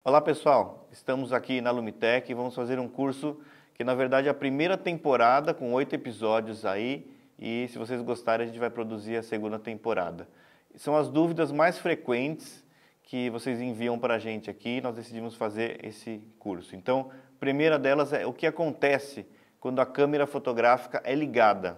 Olá pessoal, estamos aqui na Lumitec e vamos fazer um curso que na verdade é a primeira temporada com 8 episódios aí e se vocês gostarem a gente vai produzir a segunda temporada. São as dúvidas mais frequentes que vocês enviam para a gente aqui e nós decidimos fazer esse curso. Então, a primeira delas é o que acontece quando a câmera fotográfica é ligada.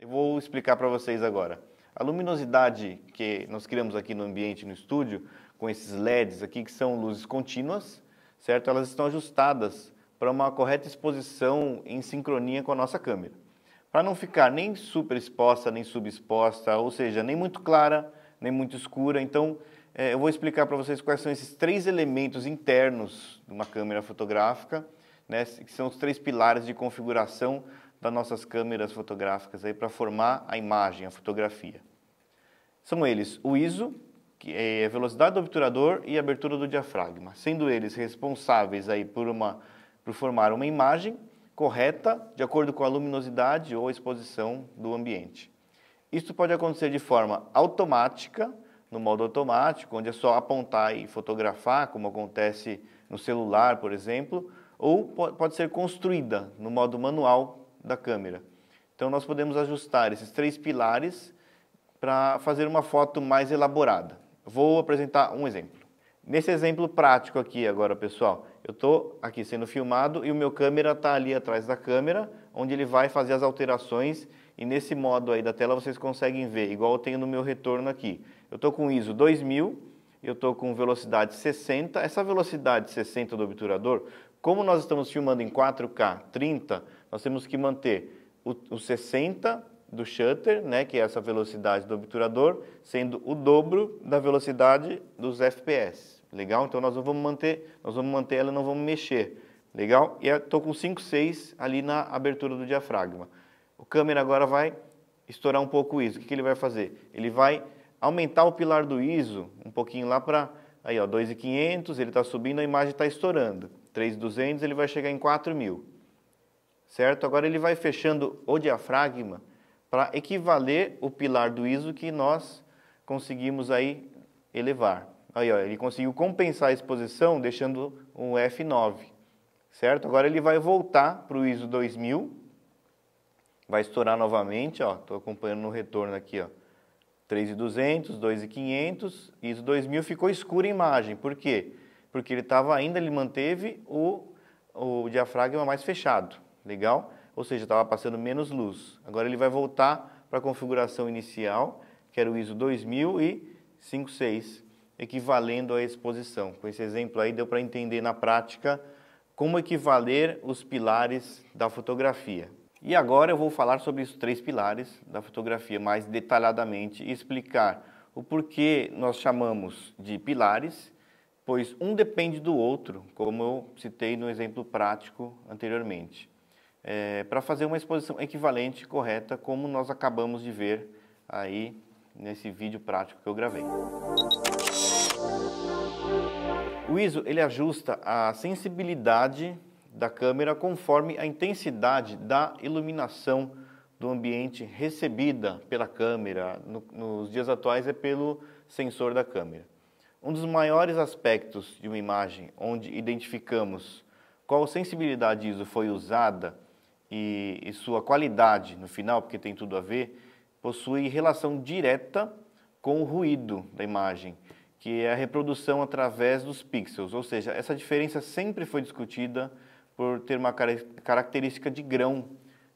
Vou explicar para vocês agora. A luminosidade que nós criamos aqui no ambiente, no estúdio, com esses LEDs aqui, que são luzes contínuas, certo? Elas estão ajustadas para uma correta exposição em sincronia com a nossa câmera. Para não ficar nem super exposta, nem subexposta, ou seja, nem muito clara, nem muito escura. Então, eu vou explicar para vocês quais são esses três elementos internos de uma câmera fotográfica, né, que são os três pilares de configuração das nossas câmeras fotográficas aí para formar a imagem, a fotografia. São eles o ISO, que é a velocidade do obturador e a abertura do diafragma, sendo eles responsáveis aí por formar uma imagem correta de acordo com a luminosidade ou a exposição do ambiente. Isso pode acontecer de forma automática, no modo automático, onde é só apontar e fotografar, como acontece no celular, por exemplo, ou pode ser construída no modo manual da câmera. Então nós podemos ajustar esses três pilares para fazer uma foto mais elaborada. Vou apresentar um exemplo. Nesse exemplo prático aqui agora, pessoal, eu estou aqui sendo filmado e o meu câmera está ali atrás da câmera, onde ele vai fazer as alterações e nesse modo aí da tela vocês conseguem ver, igual eu tenho no meu retorno aqui. Eu estou com ISO 2000, eu estou com velocidade 60, essa velocidade 60 do obturador, como nós estamos filmando em 4K 30, nós temos que manter o 60 do shutter, né, que é essa velocidade do obturador, sendo o dobro da velocidade dos FPS. Legal? Então nós vamos manter ela, não vamos mexer. Legal? E estou com 5.6 ali na abertura do diafragma. O câmera agora vai estourar um pouco o ISO. O que ele vai fazer? Ele vai aumentar o pilar do ISO um pouquinho lá para aí, ó, 2.500, ele está subindo, a imagem está estourando. 3.200, ele vai chegar em 4.000. Certo? Agora ele vai fechando o diafragma para equivaler o pilar do ISO que nós conseguimos aí elevar. Aí, ó, ele conseguiu compensar a exposição deixando um F9. Certo? Agora ele vai voltar para o ISO 2000. Vai estourar novamente, ó, estou acompanhando no retorno aqui, ó. 3.200, 2.500, ISO 2000 ficou escura a imagem. Por quê? Porque ele manteve o diafragma mais fechado. Legal? Ou seja, estava passando menos luz. Agora ele vai voltar para a configuração inicial, que era o ISO 2000 e 5.6, equivalendo à exposição. Com esse exemplo aí deu para entender na prática como equivaler os pilares da fotografia. E agora eu vou falar sobre os três pilares da fotografia mais detalhadamente e explicar o porquê nós chamamos de pilares, pois um depende do outro, como eu citei no exemplo prático anteriormente. Para fazer uma exposição equivalente, correta, como nós acabamos de ver aí nesse vídeo prático que eu gravei. O ISO ele ajusta a sensibilidade da câmera conforme a intensidade da iluminação do ambiente recebida pela câmera. Nos dias atuais é pelo sensor da câmera. Um dos maiores aspectos de uma imagem onde identificamos qual sensibilidade ISO foi usada e sua qualidade no final, porque tem tudo a ver, possui relação direta com o ruído da imagem, que é a reprodução através dos pixels, ou seja, essa diferença sempre foi discutida por ter uma característica de grão,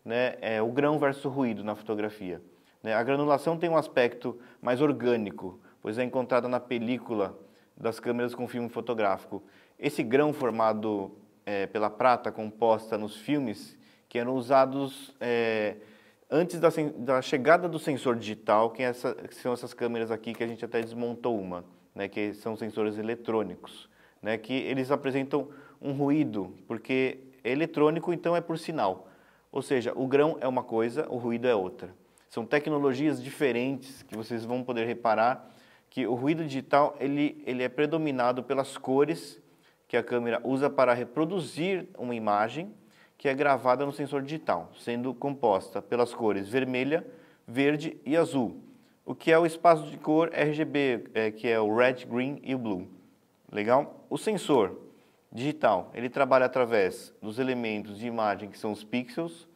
né? O grão versus ruído na fotografia. A granulação tem um aspecto mais orgânico, pois é encontrada na película das câmeras com filme fotográfico. Esse grão formado pela prata composta nos filmes que eram usados antes da chegada do sensor digital, que são essas câmeras aqui que a gente até desmontou uma, né, que são sensores eletrônicos, né, que eles apresentam um ruído, porque é eletrônico, então é por sinal. Ou seja, o grão é uma coisa, o ruído é outra. São tecnologias diferentes que vocês vão poder reparar que o ruído digital ele é predominado pelas cores que a câmera usa para reproduzir uma imagem, que é gravada no sensor digital, sendo composta pelas cores vermelha, verde e azul, o que é o espaço de cor RGB, que é o Red, Green e o Blue. Legal? O sensor digital, ele trabalha através dos elementos de imagem que são os pixels,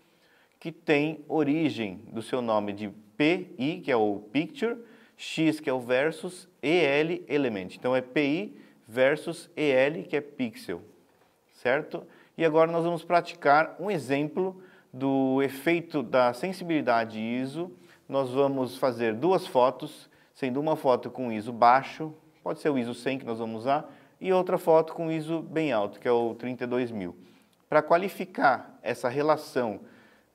que tem origem do seu nome de PI, que é o Picture, X, que é o Versus, EL, Element. Então é PI versus EL, que é Pixel, certo? E agora nós vamos praticar um exemplo do efeito da sensibilidade ISO. Nós vamos fazer duas fotos, sendo uma foto com ISO baixo, pode ser o ISO 100 que nós vamos usar, e outra foto com ISO bem alto, que é o 32.000. Para qualificar essa relação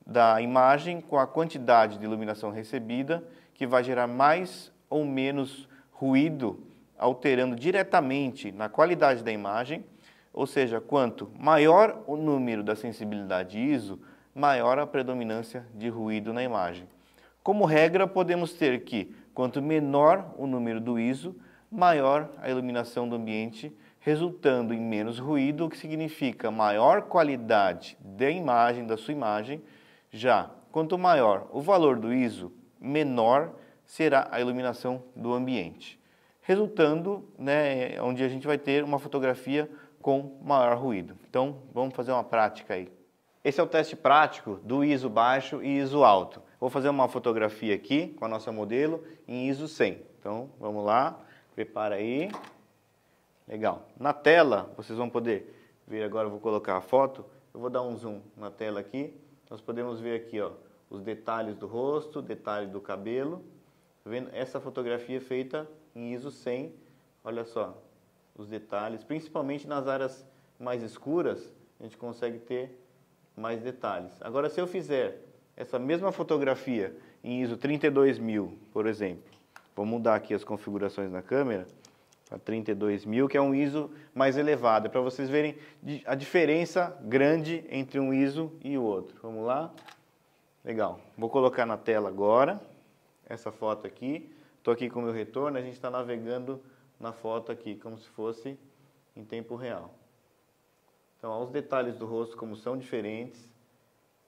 da imagem com a quantidade de iluminação recebida, que vai gerar mais ou menos ruído, alterando diretamente na qualidade da imagem, ou seja, quanto maior o número da sensibilidade ISO, maior a predominância de ruído na imagem. Como regra, podemos ter que, quanto menor o número do ISO, maior a iluminação do ambiente, resultando em menos ruído, o que significa maior qualidade da imagem, da sua imagem. Já, quanto maior o valor do ISO, menor será a iluminação do ambiente, resultando, onde a gente vai ter uma fotografia com maior ruído. Então, vamos fazer uma prática aí. Esse é o teste prático do ISO baixo e ISO alto. Vou fazer uma fotografia aqui com a nossa modelo em ISO 100. Então, vamos lá, prepara aí. Legal. Na tela, vocês vão poder ver agora, eu vou colocar a foto, eu vou dar um zoom na tela aqui. Nós podemos ver aqui, ó, os detalhes do rosto, detalhe do cabelo. Tá vendo? Essa fotografia é feita em ISO 100. Olha só os detalhes, principalmente nas áreas mais escuras, a gente consegue ter mais detalhes. Agora, se eu fizer essa mesma fotografia em ISO 32.000, por exemplo, vou mudar aqui as configurações na câmera para 32.000, que é um ISO mais elevado, para vocês verem a diferença grande entre um ISO e o outro. Vamos lá? Legal. Vou colocar na tela agora essa foto aqui. Estou aqui com o meu retorno, a gente está navegando na foto aqui, como se fosse em tempo real. Então, olha os detalhes do rosto como são diferentes.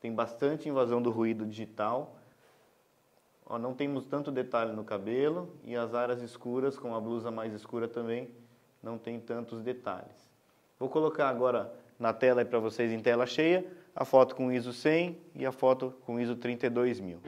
Tem bastante invasão do ruído digital. Ó, não temos tanto detalhe no cabelo e as áreas escuras, com a blusa mais escura também, não tem tantos detalhes. Vou colocar agora na tela para vocês em tela cheia a foto com ISO 100 e a foto com ISO 32.000.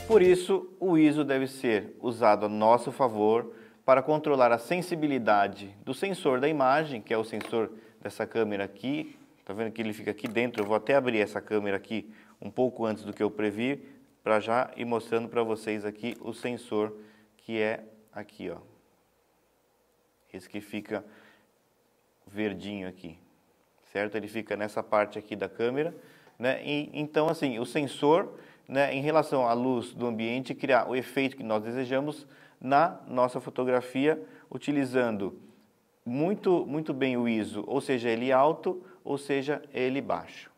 Por isso, o ISO deve ser usado a nosso favor para controlar a sensibilidade do sensor da imagem, que é o sensor dessa câmera aqui. Está vendo que ele fica aqui dentro? Eu vou até abrir essa câmera aqui um pouco antes do que eu previ, para já ir mostrando para vocês aqui o sensor que é aqui, ó. Esse que fica verdinho aqui, certo? Ele fica nessa parte aqui da câmera, né? E, então, assim, o sensor, né, em relação à luz do ambiente, criar o efeito que nós desejamos na nossa fotografia, utilizando muito bem o ISO, ou seja, ele alto, ou seja, ele baixo.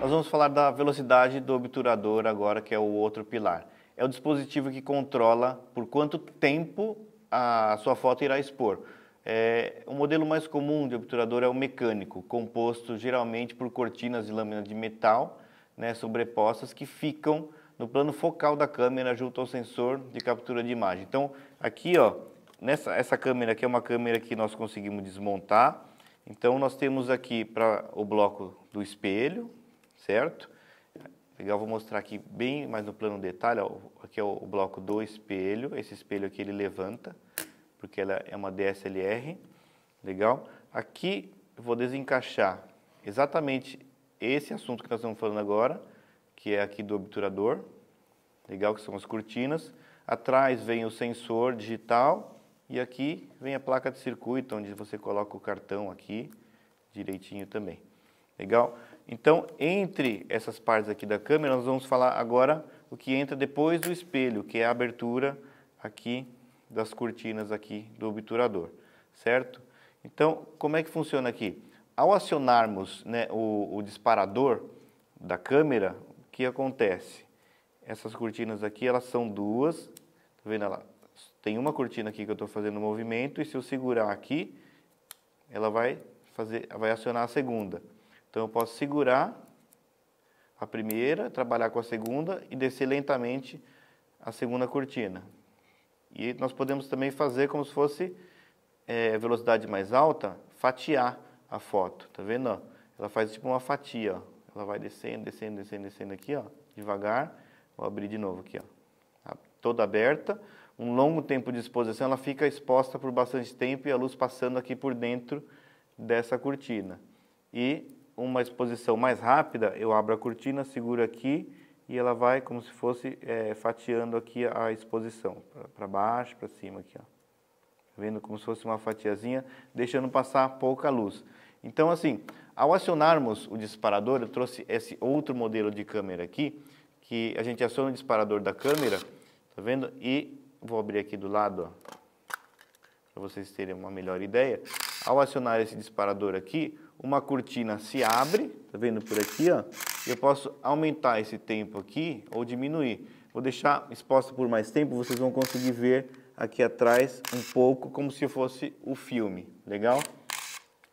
Nós vamos falar da velocidade do obturador agora, que é o outro pilar. É o dispositivo que controla por quanto tempo a sua foto irá expor. O modelo mais comum de obturador é o mecânico, composto geralmente por cortinas de lâmina de metal, né, sobrepostas, que ficam no plano focal da câmera junto ao sensor de captura de imagem. Então, aqui, ó, essa câmera aqui é uma câmera que nós conseguimos desmontar. Então, nós temos aqui para o bloco do espelho, certo? Legal, vou mostrar aqui bem mais no plano detalhe, ó, aqui é o bloco do espelho. Esse espelho aqui ele levanta, porque ela é uma DSLR, legal? Aqui eu vou desencaixar exatamente esse assunto que nós estamos falando agora, que é aqui do obturador, legal? Que são as cortinas. Atrás vem o sensor digital, E aqui vem a placa de circuito, onde você coloca o cartão aqui, direitinho também. Legal? Então, entre essas partes aqui da câmera, nós vamos falar agora o que entra depois do espelho, que é a abertura aqui das cortinas aqui do obturador, certo? Então, como é que funciona aqui? Ao acionarmos, né, o disparador da câmera, o que acontece? Essas cortinas aqui, elas são duas, tá vendo ela? Tem uma cortina aqui que eu estou fazendo movimento, e se eu segurar aqui, ela vai acionar a segunda. Então, eu posso segurar a primeira, trabalhar com a segunda e descer lentamente a segunda cortina. E nós podemos também fazer como se fosse velocidade mais alta, fatiar a foto. Tá vendo? Ó? Ela faz tipo uma fatia. Ó. Ela vai descendo, descendo, descendo, descendo aqui, ó, devagar. Vou abrir de novo aqui, ó. Tá toda aberta. Um longo tempo de exposição, ela fica exposta por bastante tempo e a luz passando aqui por dentro dessa cortina. E uma exposição mais rápida, eu abro a cortina, seguro aqui e ela vai como se fosse fatiando aqui a exposição, para baixo, para cima aqui, ó. Vendo como se fosse uma fatiazinha, deixando passar pouca luz. Então, assim, ao acionarmos o disparador, eu trouxe esse outro modelo de câmera aqui, que a gente aciona o disparador da câmera, tá vendo? E vou abrir aqui do lado, ó, para vocês terem uma melhor ideia. Ao acionar esse disparador aqui, uma cortina se abre, tá vendo por aqui, ó? Eu posso aumentar esse tempo aqui ou diminuir. Vou deixar exposta por mais tempo, vocês vão conseguir ver aqui atrás um pouco como se fosse o filme, legal?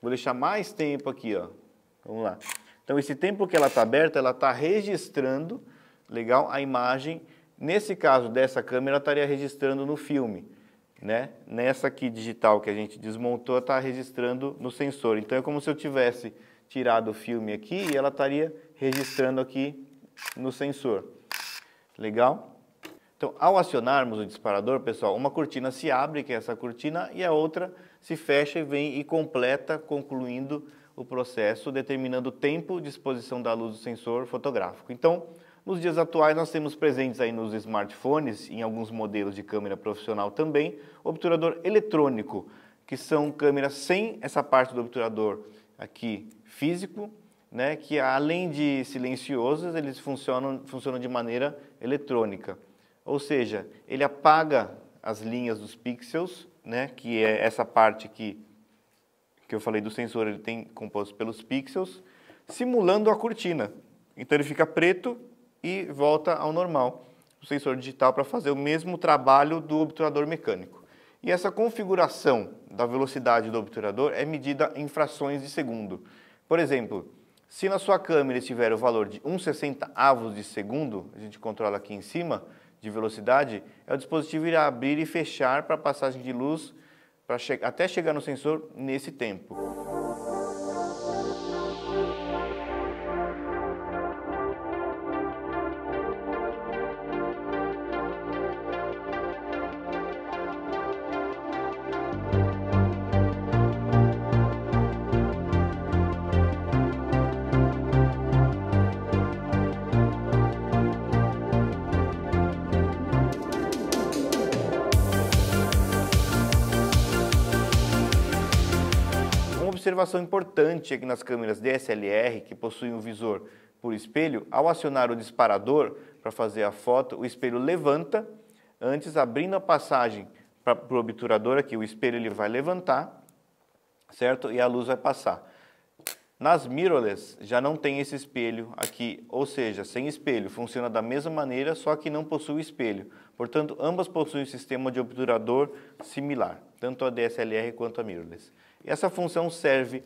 Vou deixar mais tempo aqui, ó. Vamos lá. Então, esse tempo que ela está aberta, ela está registrando, legal, a imagem. Nesse caso dessa câmera, ela estaria registrando no filme, né? Nessa aqui digital que a gente desmontou, está registrando no sensor. Então, é como se eu tivesse tirado o filme aqui e ela estaria registrando aqui no sensor. Legal? Então, ao acionarmos o disparador, pessoal, uma cortina se abre, que é essa cortina, e a outra se fecha e vem e completa, concluindo o processo, determinando o tempo de exposição da luz do sensor fotográfico. Então, nos dias atuais, nós temos presentes aí nos smartphones, em alguns modelos de câmera profissional também, obturador eletrônico, que são câmeras sem essa parte do obturador aqui físico, né, que além de silenciosos, eles funcionam de maneira eletrônica. Ou seja, ele apaga as linhas dos pixels, né, que é essa parte aqui que eu falei do sensor, ele tem composto pelos pixels, simulando a cortina. Então ele fica preto e volta ao normal, o sensor digital, para fazer o mesmo trabalho do obturador mecânico. E essa configuração da velocidade do obturador é medida em frações de segundo. Por exemplo, se na sua câmera estiver o valor de 1/60 de segundo, a gente controla aqui em cima, de velocidade, o dispositivo irá abrir e fechar para a passagem de luz até chegar no sensor nesse tempo. Uma observação importante aqui nas câmeras DSLR, que possuem um visor por espelho, ao acionar o disparador para fazer a foto, o espelho levanta, antes abrindo a passagem para o obturador aqui, o espelho ele vai levantar, certo? E a luz vai passar. Nas mirrorless já não tem esse espelho aqui, ou seja, sem espelho, funciona da mesma maneira, só que não possui espelho. Portanto, ambas possuem um sistema de obturador similar, tanto a DSLR quanto a mirrorless. E essa função serve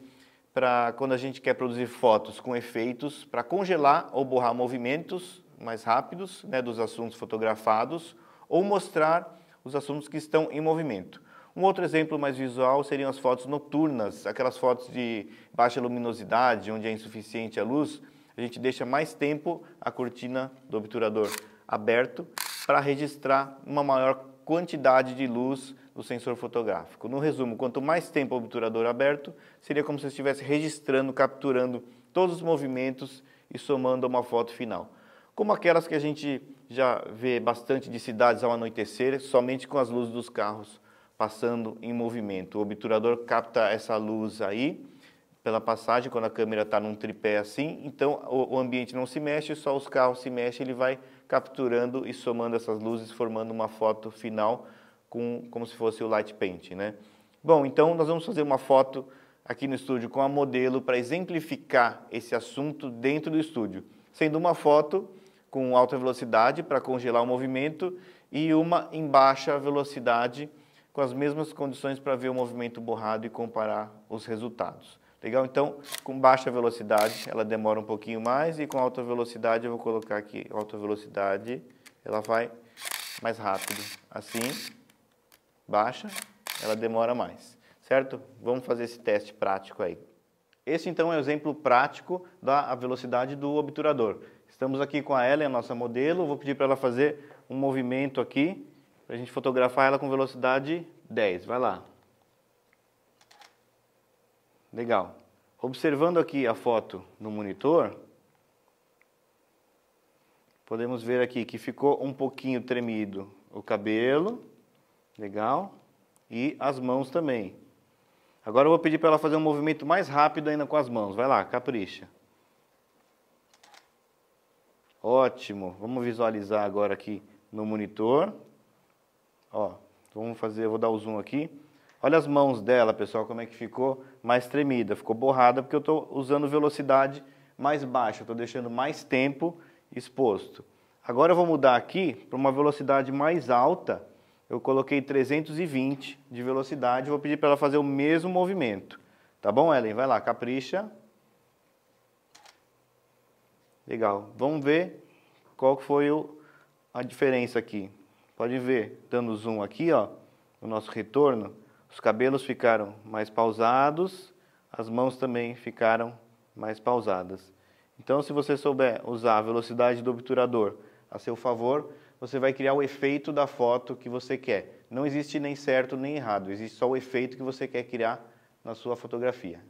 para quando a gente quer produzir fotos com efeitos, para congelar ou borrar movimentos mais rápidos, né, dos assuntos fotografados, ou mostrar os assuntos que estão em movimento. Um outro exemplo mais visual seriam as fotos noturnas, aquelas fotos de baixa luminosidade, onde é insuficiente a luz, a gente deixa mais tempo a cortina do obturador aberto para registrar uma maior quantidade de luz do sensor fotográfico. No resumo, quanto mais tempo o obturador aberto, seria como se estivesse registrando, capturando todos os movimentos e somando a uma foto final. Como aquelas que a gente já vê bastante de cidades ao anoitecer, somente com as luzes dos carros passando em movimento. O obturador capta essa luz aí, pela passagem, quando a câmera está num tripé assim, então o ambiente não se mexe, só os carros se mexem, ele vai capturando e somando essas luzes, formando uma foto final como se fosse o light painting, né? Bom, então nós vamos fazer uma foto aqui no estúdio com a modelo para exemplificar esse assunto dentro do estúdio, sendo uma foto com alta velocidade para congelar o movimento e uma em baixa velocidade com as mesmas condições para ver o movimento borrado e comparar os resultados. Legal? Então, com baixa velocidade, ela demora um pouquinho mais, e com alta velocidade, eu vou colocar aqui, alta velocidade, ela vai mais rápido. Assim, baixa, ela demora mais, certo? Vamos fazer esse teste prático aí. Esse, então, é o exemplo prático da velocidade do obturador. Estamos aqui com a Ellen, a nossa modelo, vou pedir para ela fazer um movimento aqui, para a gente fotografar ela com velocidade 10. Vai lá. Legal. Observando aqui a foto no monitor, podemos ver aqui que ficou um pouquinho tremido o cabelo, legal, e as mãos também. Agora eu vou pedir para ela fazer um movimento mais rápido ainda com as mãos. Vai lá, capricha. Ótimo. Vamos visualizar agora aqui no monitor. Ó, vamos fazer, eu vou dar o zoom aqui. Olha as mãos dela, pessoal, como é que ficou mais tremida, ficou borrada, porque eu estou usando velocidade mais baixa, estou deixando mais tempo exposto. Agora eu vou mudar aqui para uma velocidade mais alta, eu coloquei 320 de velocidade, vou pedir para ela fazer o mesmo movimento. Tá bom, Ellen? Vai lá, capricha. Legal, vamos ver qual foi a diferença aqui. Pode ver, dando zoom aqui, ó, no nosso retorno, os cabelos ficaram mais pausados, as mãos também ficaram mais pausadas. Então, se você souber usar a velocidade do obturador a seu favor, você vai criar o efeito da foto que você quer. Não existe nem certo nem errado, existe só o efeito que você quer criar na sua fotografia.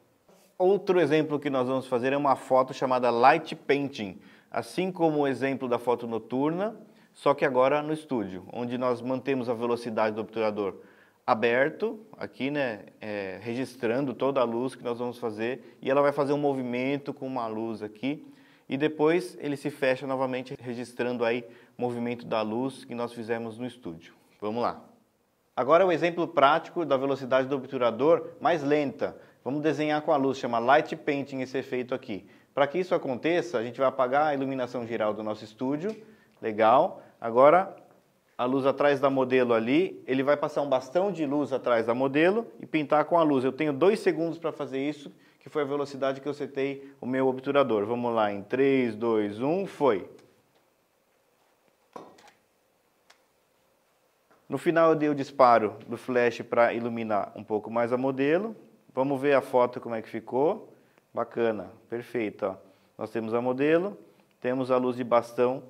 Outro exemplo que nós vamos fazer é uma foto chamada light painting, assim como o exemplo da foto noturna, só que agora no estúdio, onde nós mantemos a velocidade do obturador aberto, aqui, né, registrando toda a luz que nós vamos fazer, e ela vai fazer um movimento com uma luz aqui, e depois ele se fecha novamente, registrando aí o movimento da luz que nós fizemos no estúdio. Vamos lá. Agora o exemplo prático da velocidade do obturador mais lenta. Vamos desenhar com a luz, chama light painting esse efeito aqui. Para que isso aconteça, a gente vai apagar a iluminação geral do nosso estúdio, legal. Agora, a luz atrás da modelo ali, ele vai passar um bastão de luz atrás da modelo e pintar com a luz. Eu tenho 2 segundos para fazer isso, que foi a velocidade que eu setei o meu obturador. Vamos lá, em 3, 2, 1, foi. No final eu dei o disparo do flash para iluminar um pouco mais a modelo. Vamos ver a foto como é que ficou. Bacana, perfeito. Ó. Nós temos a modelo, temos a luz de bastão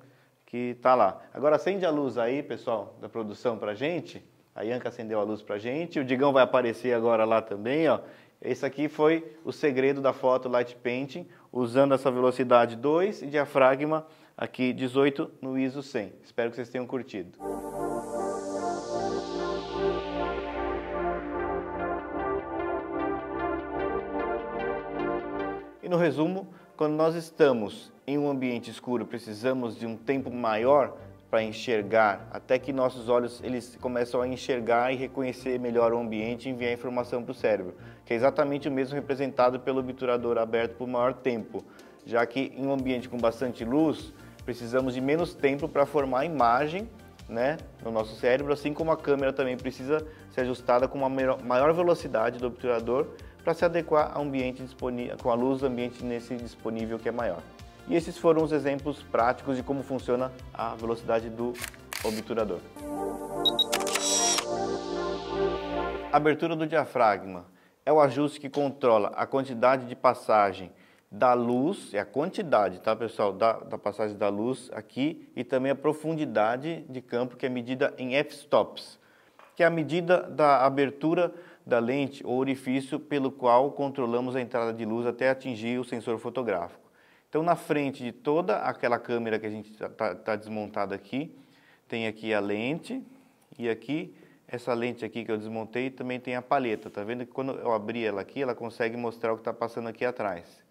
que está lá. Agora acende a luz aí, pessoal, da produção para a gente. A Ianca acendeu a luz para a gente. O Digão vai aparecer agora lá também. Ó. Esse aqui foi o segredo da foto Light Painting, usando essa velocidade 2 e diafragma aqui 18 no ISO 100. Espero que vocês tenham curtido. E no resumo, quando nós estamos em um ambiente escuro, precisamos de um tempo maior para enxergar, até que nossos olhos eles começam a enxergar e reconhecer melhor o ambiente e enviar informação para o cérebro, que é exatamente o mesmo representado pelo obturador aberto por maior tempo, já que em um ambiente com bastante luz, precisamos de menos tempo para formar a imagem, né, no nosso cérebro, assim como a câmera também precisa ser ajustada com uma maior velocidade do obturador para se adequar ao ambiente disponível, com a luz do ambiente nesse disponível que é maior. E esses foram os exemplos práticos de como funciona a velocidade do obturador. A abertura do diafragma é o ajuste que controla a quantidade de passagem da luz, é a quantidade, tá, pessoal, da passagem da luz aqui, e também a profundidade de campo, que é medida em f-stops, que é a medida da abertura da lente ou orifício pelo qual controlamos a entrada de luz até atingir o sensor fotográfico. Então, na frente de toda aquela câmera que a gente está desmontada aqui, tem aqui a lente e aqui essa lente aqui que eu desmontei também tem a palheta. Tá vendo que quando eu abrir ela aqui, ela consegue mostrar o que está passando aqui atrás.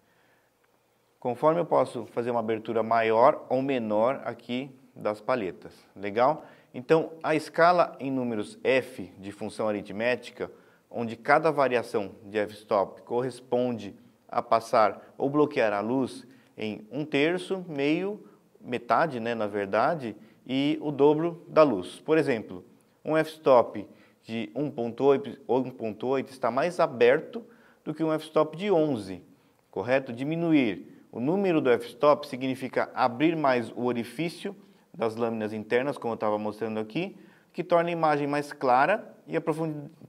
Conforme eu posso fazer uma abertura maior ou menor aqui das palhetas. Legal? Então, a escala em números f de função aritmética, onde cada variação de f-stop corresponde a passar ou bloquear a luz em 1/3, meio, metade, né, na verdade, e o dobro da luz. Por exemplo, um f-stop de 1.8 ou 1.8 está mais aberto do que um f-stop de 11, correto? Diminuir o número do f-stop significa abrir mais o orifício das lâminas internas, como eu estava mostrando aqui, que torna a imagem mais clara e a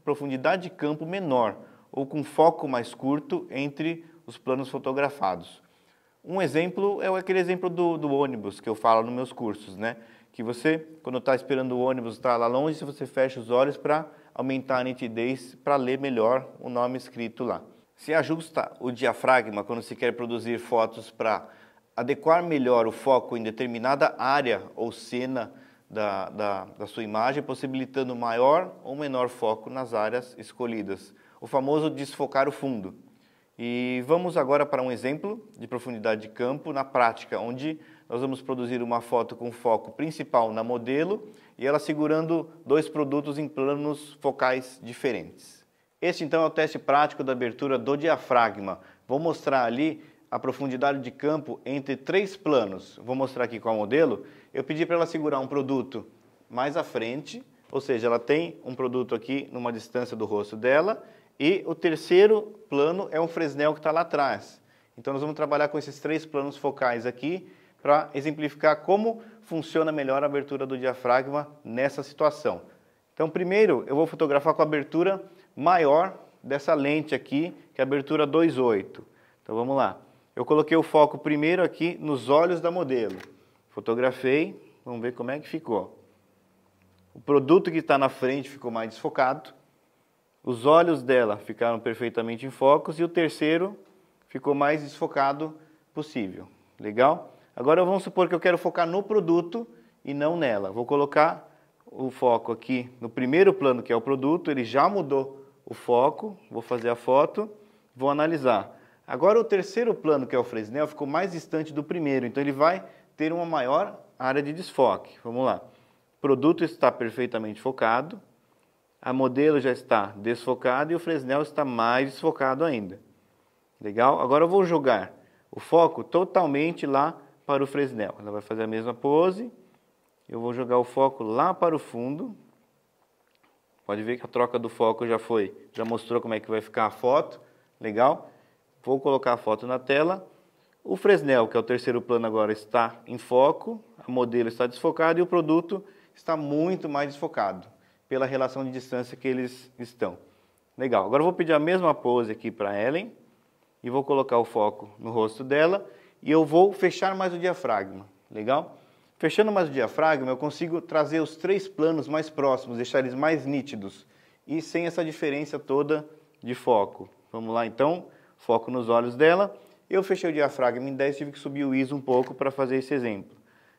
profundidade de campo menor, ou com foco mais curto entre os planos fotografados. Um exemplo é aquele exemplo do ônibus que eu falo nos meus cursos, né? Que você, quando está esperando o ônibus, está lá longe, você fecha os olhos para aumentar a nitidez, para ler melhor o nome escrito lá. Se ajusta o diafragma quando se quer produzir fotos para adequar melhor o foco em determinada área ou cena da sua imagem, possibilitando maior ou menor foco nas áreas escolhidas. O famoso desfocar o fundo. E vamos agora para um exemplo de profundidade de campo na prática, onde nós vamos produzir uma foto com foco principal na modelo e ela segurando dois produtos em planos focais diferentes. Este então é o teste prático da abertura do diafragma. Vou mostrar ali a profundidade de campo entre 3 planos. Vou mostrar aqui com a modelo. Eu pedi para ela segurar um produto mais à frente, ou seja, ela tem um produto aqui numa distância do rosto dela, e o terceiro plano é um Fresnel que está lá atrás. Então nós vamos trabalhar com esses 3 planos focais aqui para exemplificar como funciona melhor a abertura do diafragma nessa situação. Então primeiro eu vou fotografar com a abertura maior dessa lente aqui, que é a abertura 2.8. Então vamos lá. Eu coloquei o foco primeiro aqui nos olhos da modelo. Fotografei, vamos ver como é que ficou. O produto que está na frente ficou mais desfocado. Os olhos dela ficaram perfeitamente em focos e o terceiro ficou mais desfocado possível. Legal? Agora vamos supor que eu quero focar no produto e não nela. Vou colocar o foco aqui no primeiro plano, que é o produto. Ele já mudou o foco. Vou fazer a foto, vou analisar. Agora o terceiro plano, que é o Fresnel, ficou mais distante do primeiro. Então ele vai ter uma maior área de desfoque. Vamos lá. O produto está perfeitamente focado. A modelo já está desfocada e o Fresnel está mais desfocado ainda. Legal? Agora eu vou jogar o foco totalmente lá para o Fresnel. Ela vai fazer a mesma pose. Eu vou jogar o foco lá para o fundo. Pode ver que a troca do foco já mostrou como é que vai ficar a foto. Legal? Vou colocar a foto na tela. O Fresnel, que é o terceiro plano agora, está em foco. A modelo está desfocada e o produto está muito mais desfocado, pela relação de distância que eles estão. Legal. Agora eu vou pedir a mesma pose aqui para a Ellen e vou colocar o foco no rosto dela e eu vou fechar mais o diafragma. Legal? Fechando mais o diafragma, eu consigo trazer os 3 planos mais próximos, deixar eles mais nítidos e sem essa diferença toda de foco. Vamos lá então, foco nos olhos dela. Eu fechei o diafragma em 10, tive que subir o ISO um pouco para fazer esse exemplo.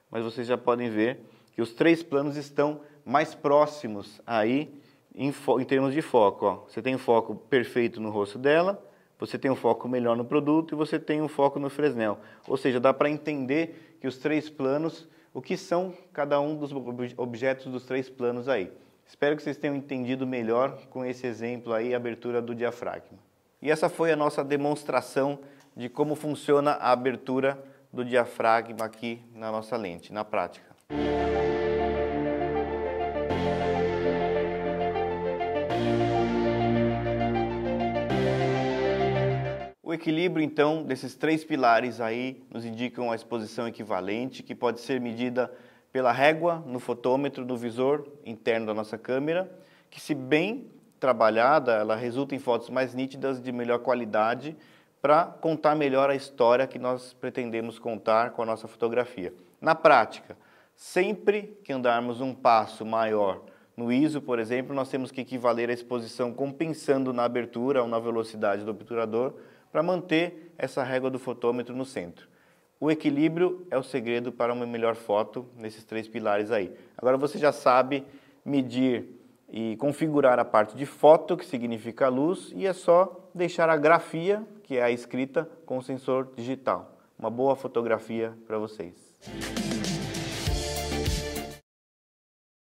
Mas vocês já podem ver que os 3 planos estão mais próximos aí em termos de foco. Ó. Você tem um foco perfeito no rosto dela, você tem um foco melhor no produto e você tem um foco no Fresnel. Ou seja, dá para entender que os 3 planos, o que são cada um dos objetos dos 3 planos aí. Espero que vocês tenham entendido melhor com esse exemplo aí, a abertura do diafragma. E essa foi a nossa demonstração de como funciona a abertura do diafragma aqui na nossa lente, na prática. O equilíbrio, então, desses 3 pilares aí nos indicam a exposição equivalente, que pode ser medida pela régua no fotômetro do visor interno da nossa câmera, que, se bem trabalhada, ela resulta em fotos mais nítidas, de melhor qualidade, para contar melhor a história que nós pretendemos contar com a nossa fotografia. Na prática, sempre que andarmos um passo maior no ISO, por exemplo, nós temos que equivaler a exposição compensando na abertura ou na velocidade do obturador para manter essa régua do fotômetro no centro. O equilíbrio é o segredo para uma melhor foto nesses 3 pilares aí. Agora você já sabe medir e configurar a parte de foto, que significa luz, e é só deixar a grafia, que é a escrita, com o sensor digital. Uma boa fotografia para vocês.